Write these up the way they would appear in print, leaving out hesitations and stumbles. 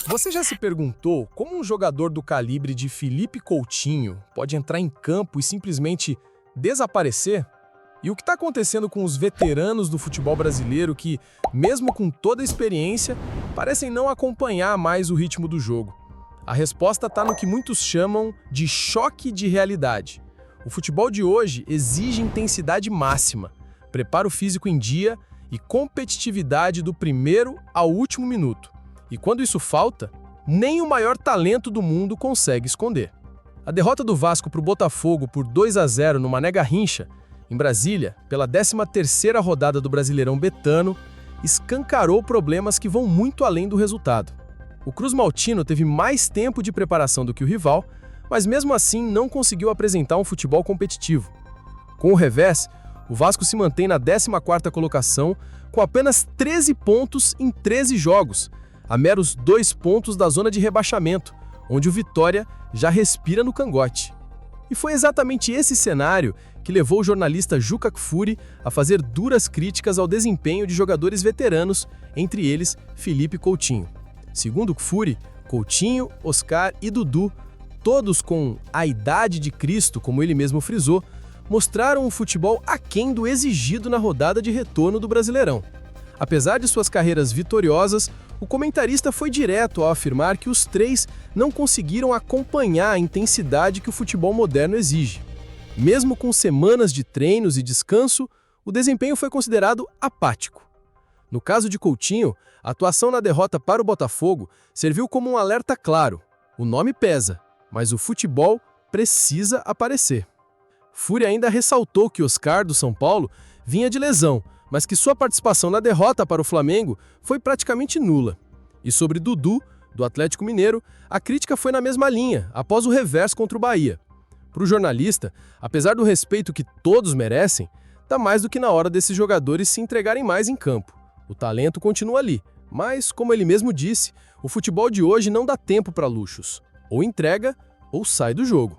Você já se perguntou como um jogador do calibre de Felipe Coutinho pode entrar em campo e simplesmente desaparecer? E o que está acontecendo com os veteranos do futebol brasileiro que, mesmo com toda a experiência, parecem não acompanhar mais o ritmo do jogo? A resposta está no que muitos chamam de choque de realidade. O futebol de hoje exige intensidade máxima, preparo físico em dia e competitividade do primeiro ao último minuto. E quando isso falta, nem o maior talento do mundo consegue esconder. A derrota do Vasco para o Botafogo por 2-0 no Mané Garrincha, em Brasília, pela 13ª rodada do Brasileirão Betano, escancarou problemas que vão muito além do resultado. O Cruz Maltino teve mais tempo de preparação do que o rival, mas mesmo assim não conseguiu apresentar um futebol competitivo. Com o revés, o Vasco se mantém na 14ª colocação com apenas 13 pontos em 13 jogos, a meros 2 pontos da zona de rebaixamento, onde o Vitória já respira no cangote. E foi exatamente esse cenário que levou o jornalista Juca Kfouri a fazer duras críticas ao desempenho de jogadores veteranos, entre eles Felipe Coutinho. Segundo Kfouri, Coutinho, Oscar e Dudu, todos com a idade de Cristo, como ele mesmo frisou, mostraram um futebol aquém do exigido na rodada de retorno do Brasileirão. Apesar de suas carreiras vitoriosas, o comentarista foi direto ao afirmar que os três não conseguiram acompanhar a intensidade que o futebol moderno exige. Mesmo com semanas de treinos e descanso, o desempenho foi considerado apático. No caso de Coutinho, a atuação na derrota para o Botafogo serviu como um alerta claro. O nome pesa, mas o futebol precisa aparecer. Kfouri ainda ressaltou que Oscar, do São Paulo, vinha de lesão, mas que sua participação na derrota para o Flamengo foi praticamente nula. E sobre Dudu, do Atlético Mineiro, a crítica foi na mesma linha, após o revés contra o Bahia. Para o jornalista, apesar do respeito que todos merecem, está mais do que na hora desses jogadores se entregarem mais em campo. O talento continua ali, mas, como ele mesmo disse, o futebol de hoje não dá tempo para luxos. Ou entrega, ou sai do jogo.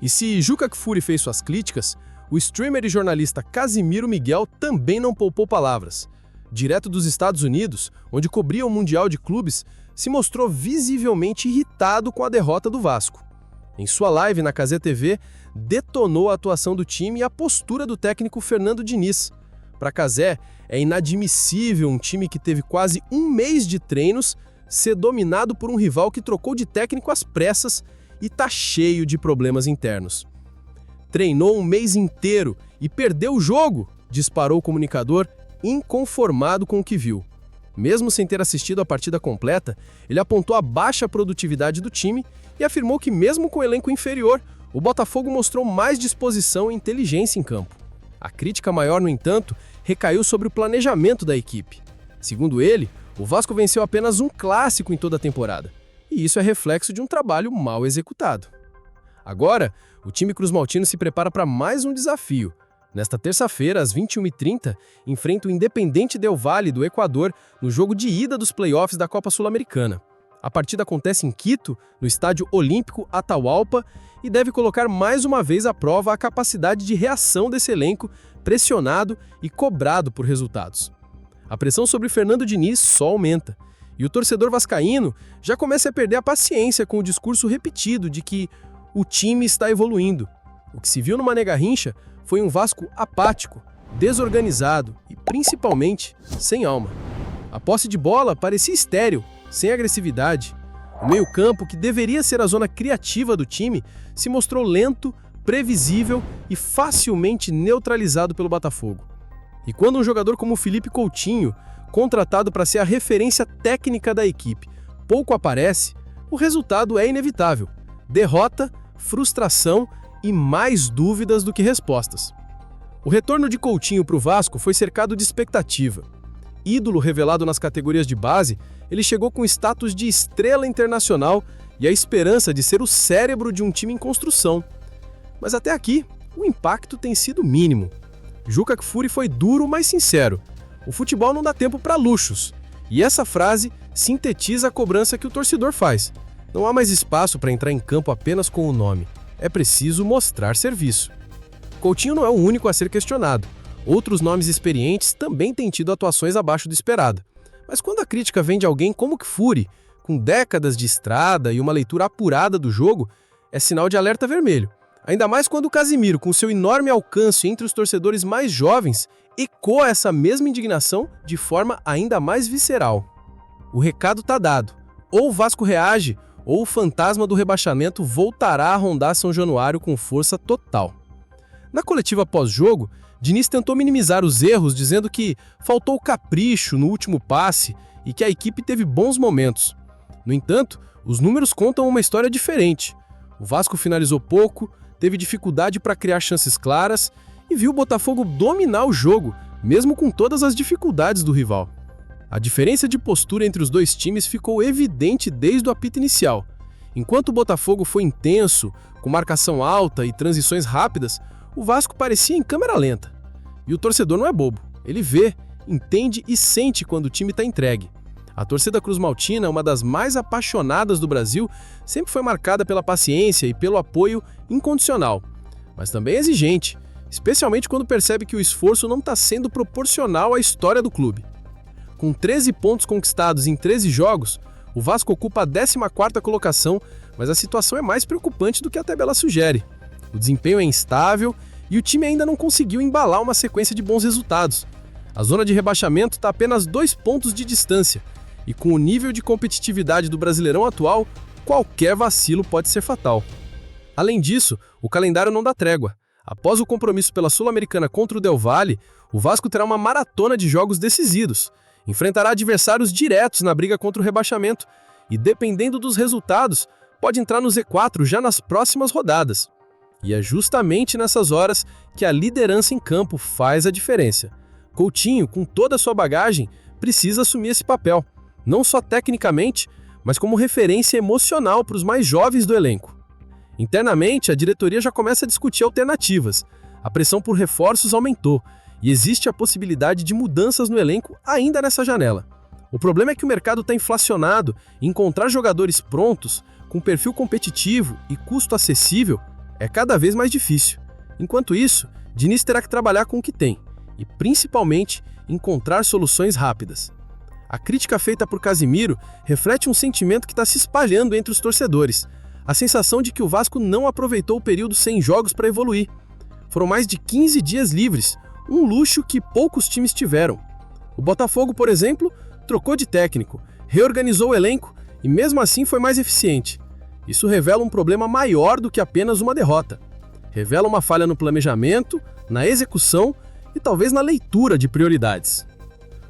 E se Juca Kfouri fez suas críticas, o streamer e jornalista Casimiro Miguel também não poupou palavras. Direto dos Estados Unidos, onde cobria o Mundial de Clubes, se mostrou visivelmente irritado com a derrota do Vasco. Em sua live na Cazé TV, detonou a atuação do time e a postura do técnico Fernando Diniz. Para Cazé, é inadmissível um time que teve quase um mês de treinos ser dominado por um rival que trocou de técnico às pressas e está cheio de problemas internos. Treinou um mês inteiro e perdeu o jogo, disparou o comunicador, inconformado com o que viu. Mesmo sem ter assistido a partida completa, ele apontou a baixa produtividade do time e afirmou que mesmo com o elenco inferior, o Botafogo mostrou mais disposição e inteligência em campo. A crítica maior, no entanto, recaiu sobre o planejamento da equipe. Segundo ele, o Vasco venceu apenas um clássico em toda a temporada, e isso é reflexo de um trabalho mal executado. Agora, o time Cruz Maltino se prepara para mais um desafio. Nesta terça-feira, às 21h30, enfrenta o Independente Del Valle do Equador no jogo de ida dos playoffs da Copa Sul-Americana. A partida acontece em Quito, no Estádio Olímpico Atahualpa, e deve colocar mais uma vez à prova a capacidade de reação desse elenco, pressionado e cobrado por resultados. A pressão sobre Fernando Diniz só aumenta, e o torcedor vascaíno já começa a perder a paciência com o discurso repetido de que o time está evoluindo. O que se viu no Mané Garrincha foi um Vasco apático, desorganizado e, principalmente, sem alma. A posse de bola parecia estéril, sem agressividade. O meio-campo, que deveria ser a zona criativa do time, se mostrou lento, previsível e facilmente neutralizado pelo Botafogo. E quando um jogador como Felipe Coutinho, contratado para ser a referência técnica da equipe, pouco aparece, o resultado é inevitável. Derrota, frustração e mais dúvidas do que respostas. O retorno de Coutinho para o Vasco foi cercado de expectativa. Ídolo revelado nas categorias de base, ele chegou com status de estrela internacional e a esperança de ser o cérebro de um time em construção. Mas até aqui, o impacto tem sido mínimo. Juca Kfouri foi duro, mas sincero. O futebol não dá tempo para luxos. E essa frase sintetiza a cobrança que o torcedor faz. Não há mais espaço para entrar em campo apenas com o nome. É preciso mostrar serviço. Coutinho não é o único a ser questionado. Outros nomes experientes também têm tido atuações abaixo do esperado. Mas quando a crítica vem de alguém como Kfouri, com décadas de estrada e uma leitura apurada do jogo, é sinal de alerta vermelho. Ainda mais quando o Casimiro, com seu enorme alcance entre os torcedores mais jovens, ecoa essa mesma indignação de forma ainda mais visceral. O recado tá dado. Ou o Vasco reage, ou o fantasma do rebaixamento voltará a rondar São Januário com força total. Na coletiva pós-jogo, Diniz tentou minimizar os erros, dizendo que faltou capricho no último passe e que a equipe teve bons momentos. No entanto, os números contam uma história diferente. O Vasco finalizou pouco, teve dificuldade para criar chances claras e viu o Botafogo dominar o jogo, mesmo com todas as dificuldades do rival. A diferença de postura entre os dois times ficou evidente desde o apito inicial. Enquanto o Botafogo foi intenso, com marcação alta e transições rápidas, o Vasco parecia em câmera lenta. E o torcedor não é bobo. Ele vê, entende e sente quando o time está entregue. A torcida cruzmaltina, uma das mais apaixonadas do Brasil, sempre foi marcada pela paciência e pelo apoio incondicional, mas também exigente, especialmente quando percebe que o esforço não está sendo proporcional à história do clube. Com 13 pontos conquistados em 13 jogos, o Vasco ocupa a 14ª colocação, mas a situação é mais preocupante do que a tabela sugere. O desempenho é instável e o time ainda não conseguiu embalar uma sequência de bons resultados. A zona de rebaixamento está a apenas 2 pontos de distância, e com o nível de competitividade do Brasileirão atual, qualquer vacilo pode ser fatal. Além disso, o calendário não dá trégua. Após o compromisso pela Sul-Americana contra o Del Valle, o Vasco terá uma maratona de jogos decisivos. Enfrentará adversários diretos na briga contra o rebaixamento e, dependendo dos resultados, pode entrar no Z4 já nas próximas rodadas. E é justamente nessas horas que a liderança em campo faz a diferença. Coutinho, com toda a sua bagagem, precisa assumir esse papel, não só tecnicamente, mas como referência emocional para os mais jovens do elenco. Internamente, a diretoria já começa a discutir alternativas. A pressão por reforços aumentou e existe a possibilidade de mudanças no elenco ainda nessa janela. O problema é que o mercado está inflacionado e encontrar jogadores prontos, com perfil competitivo e custo acessível, é cada vez mais difícil. Enquanto isso, Diniz terá que trabalhar com o que tem e, principalmente, encontrar soluções rápidas. A crítica feita por Casimiro reflete um sentimento que está se espalhando entre os torcedores. A sensação de que o Vasco não aproveitou o período sem jogos para evoluir. Foram mais de 15 dias livres, um luxo que poucos times tiveram. O Botafogo, por exemplo, trocou de técnico, reorganizou o elenco e mesmo assim foi mais eficiente. Isso revela um problema maior do que apenas uma derrota. Revela uma falha no planejamento, na execução e talvez na leitura de prioridades.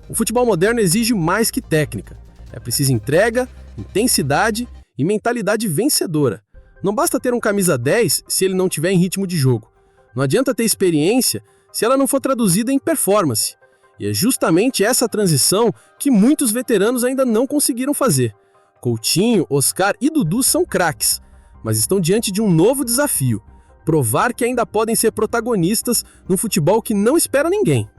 O futebol moderno exige mais que técnica. É preciso entrega, intensidade e mentalidade vencedora. Não basta ter um camisa 10 se ele não tiver em ritmo de jogo. Não adianta ter experiência se ela não for traduzida em performance. E é justamente essa transição que muitos veteranos ainda não conseguiram fazer. Coutinho, Oscar e Dudu são craques, mas estão diante de um novo desafio: provar que ainda podem ser protagonistas num futebol que não espera ninguém.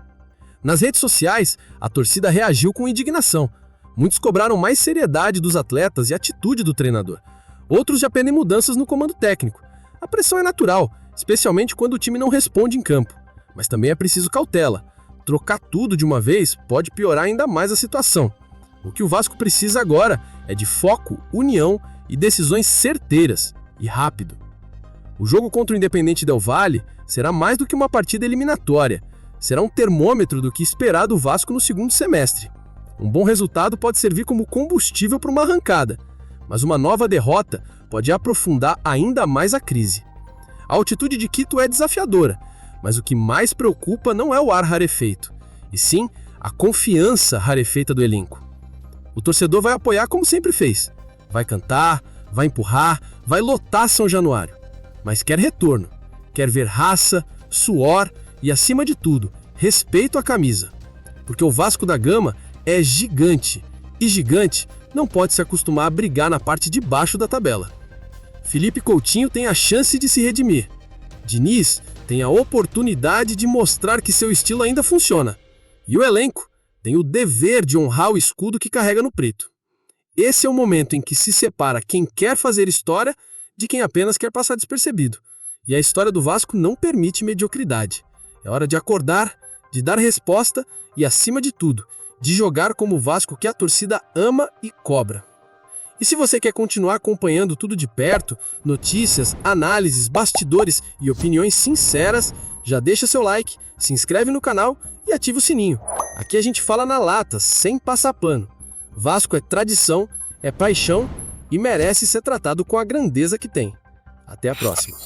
Nas redes sociais, a torcida reagiu com indignação. Muitos cobraram mais seriedade dos atletas e atitude do treinador. Outros já pedem mudanças no comando técnico. A pressão é natural, especialmente quando o time não responde em campo. Mas também é preciso cautela. Trocar tudo de uma vez pode piorar ainda mais a situação. O que o Vasco precisa agora é de foco, união e decisões certeiras e rápido. O jogo contra o Independente Del Valle será mais do que uma partida eliminatória. Será um termômetro do que esperar do Vasco no segundo semestre. Um bom resultado pode servir como combustível para uma arrancada, mas uma nova derrota pode aprofundar ainda mais a crise. A altitude de Quito é desafiadora, mas o que mais preocupa não é o ar rarefeito, e sim a confiança rarefeita do elenco. O torcedor vai apoiar como sempre fez. Vai cantar, vai empurrar, vai lotar São Januário. Mas quer retorno, quer ver raça, suor e, acima de tudo, respeito à camisa. Porque o Vasco da Gama é gigante, e gigante não pode se acostumar a brigar na parte de baixo da tabela. Felipe Coutinho tem a chance de se redimir. Diniz tem a oportunidade de mostrar que seu estilo ainda funciona. E o elenco tem o dever de honrar o escudo que carrega no preto. Esse é o momento em que se separa quem quer fazer história de quem apenas quer passar despercebido. E a história do Vasco não permite mediocridade. É hora de acordar, de dar resposta e, acima de tudo, de jogar como o Vasco que a torcida ama e cobra. E se você quer continuar acompanhando tudo de perto, notícias, análises, bastidores e opiniões sinceras, já deixa seu like, se inscreve no canal e ativa o sininho. Aqui a gente fala na lata, sem passar pano. Vasco é tradição, é paixão e merece ser tratado com a grandeza que tem. Até a próxima.